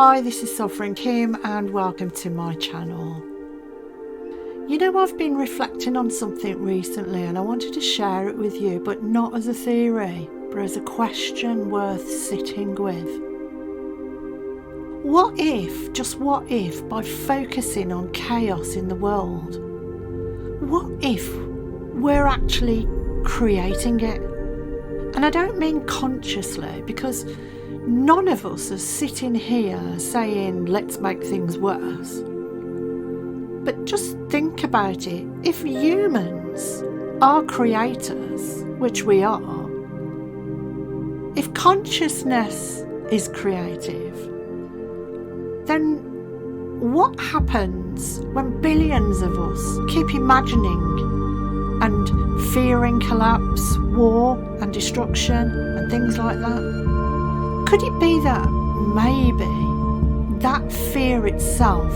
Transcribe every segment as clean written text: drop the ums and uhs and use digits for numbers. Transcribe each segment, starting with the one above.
Hi, this is Sovereign Kim and welcome to my channel. You know, I've been reflecting on something recently and I wanted to share it with you, but not as a theory, but as a question worth sitting with. What if, just what if, by focusing on chaos in the world, what if we're actually creating it? And I don't mean consciously, because none of us are sitting here saying, let's make things worse. But just think about it. If humans are creators, which we are, if consciousness is creative, then what happens when billions of us keep imagining and fearing collapse, war and destruction and things like that? Could it be that maybe that fear itself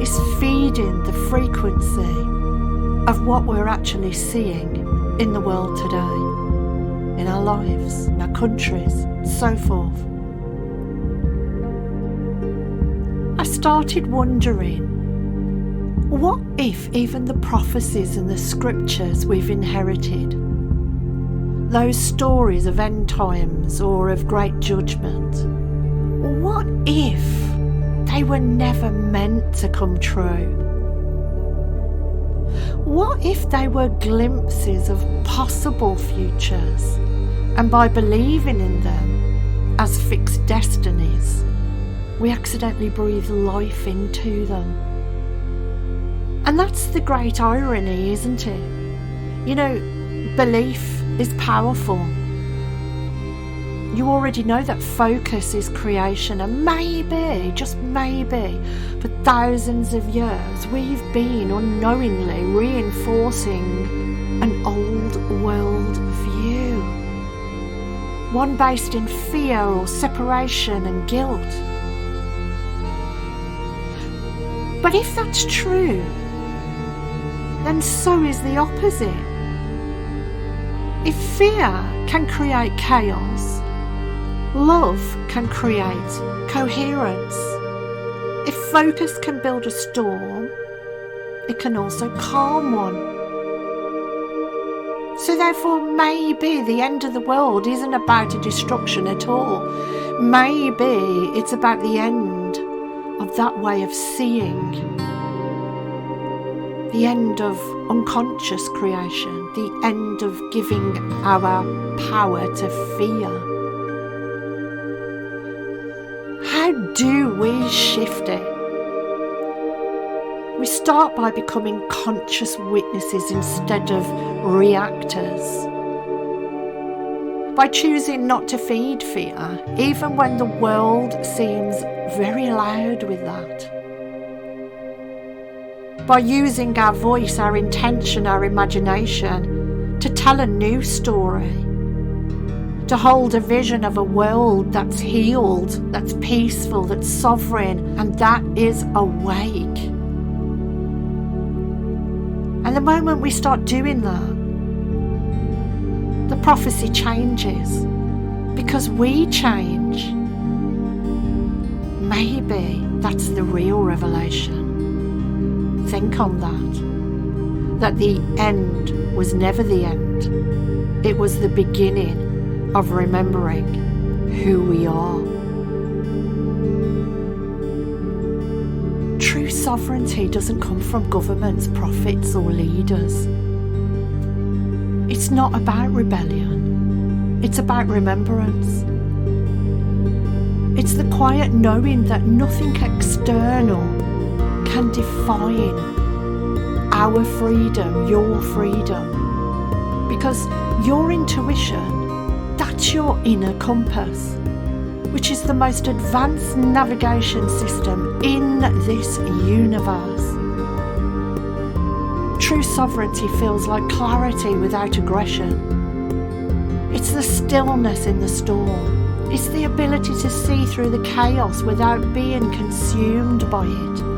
is feeding the frequency of what we're actually seeing in the world today, in our lives, in our countries, and so forth? I started wondering, what if even the prophecies and the scriptures we've inherited, those stories of end times or of great judgment, what if they were never meant to come true? What if they were glimpses of possible futures, and by believing in them as fixed destinies, we accidentally breathe life into them? And that's the great irony, isn't it? You know, belief is powerful. You already know that focus is creation, and maybe, just maybe, for thousands of years we've been unknowingly reinforcing an old world view, one based in fear or separation and guilt. But if that's true, then so is the opposite. If fear can create chaos, love can create coherence. If focus can build a storm, it can also calm one. So therefore, maybe the end of the world isn't about a destruction at all. Maybe it's about the end of that way of seeing, the end of unconscious creation, the end of giving our power to fear. How do we shift it? We start by becoming conscious witnesses instead of reactors. By choosing not to feed fear, even when the world seems very loud with that. By using our voice, our intention, our imagination to tell a new story, to hold a vision of a world that's healed, that's peaceful, that's sovereign, and that is awake. And the moment we start doing that, the prophecy changes, because we change. Maybe that's the real revelation. Think on that the end was never the end. It was the beginning of remembering who we are. True sovereignty doesn't come from governments, prophets or leaders. It's not about rebellion. It's about remembrance. It's the quiet knowing that nothing external can define our freedom, your freedom. Because your intuition, that's your inner compass, which is the most advanced navigation system in this universe. True sovereignty feels like clarity without aggression. It's the stillness in the storm. It's the ability to see through the chaos without being consumed by it.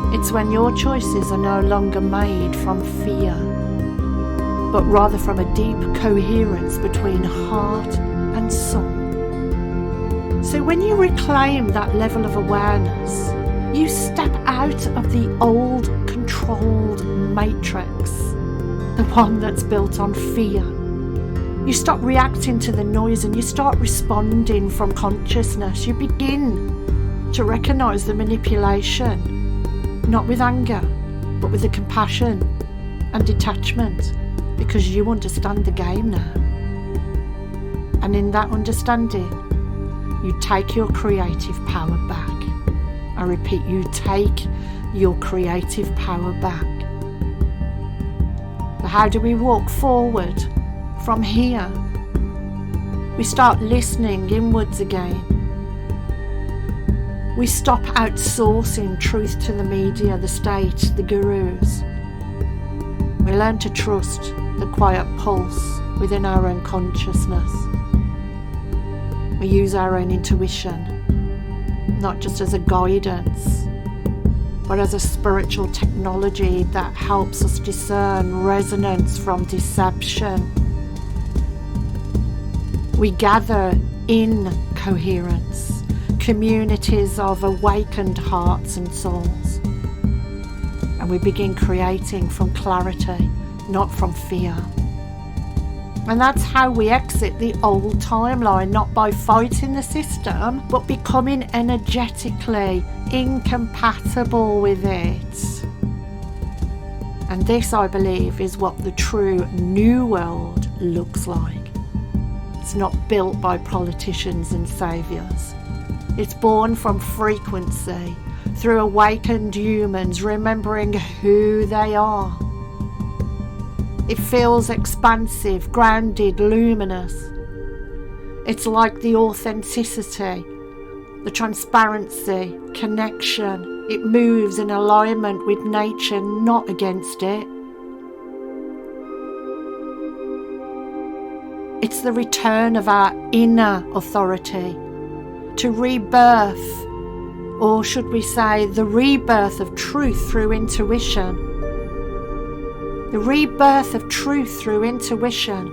It's when your choices are no longer made from fear, but rather from a deep coherence between heart and soul. So when you reclaim that level of awareness, you step out of the old controlled matrix, the one that's built on fear. You stop reacting to the noise and you start responding from consciousness. You begin to recognize the manipulation, not with anger, but with the compassion and detachment, because you understand the game now. And in that understanding, you take your creative power back. I repeat, you take your creative power back. So how do we walk forward from here? We start listening inwards again. We stop outsourcing truth to the media, the state, the gurus. We learn to trust the quiet pulse within our own consciousness. We use our own intuition, not just as a guidance, but as a spiritual technology that helps us discern resonance from deception. We gather in coherence, communities of awakened hearts and souls, and we begin creating from clarity, not from fear. And that's how we exit the old timeline, not by fighting the system, but becoming energetically incompatible with it. And this, I believe, is what the true new world looks like. It's not built by politicians and saviours. It's born from frequency, through awakened humans remembering who they are. It feels expansive, grounded, luminous. It's like the authenticity, the transparency, connection. It moves in alignment with nature, not against it. It's the return of our inner authority to rebirth, or should we say the rebirth of truth through intuition. The rebirth of truth through intuition,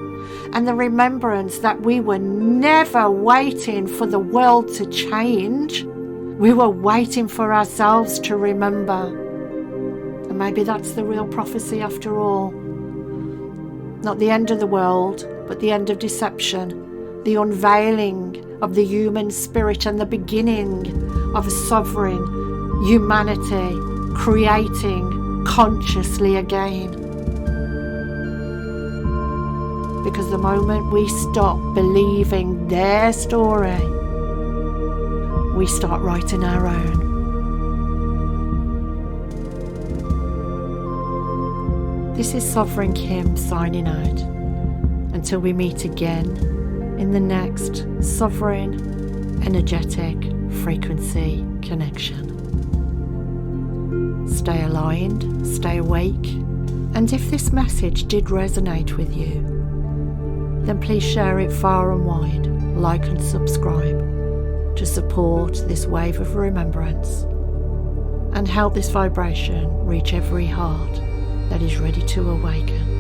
and the remembrance that we were never waiting for the world to change. We were waiting for ourselves to remember. And maybe that's the real prophecy after all. Not the end of the world, but the end of deception, the unveiling of the human spirit and the beginning of a sovereign humanity creating consciously again. Because the moment we stop believing their story, we start writing our own. This is Sovereign Kim signing out. Until we meet again in the next Sovereign Energetic Frequency Connection. Stay aligned, stay awake, and if this message did resonate with you, then please share it far and wide, like and subscribe to support this wave of remembrance and help this vibration reach every heart that is ready to awaken.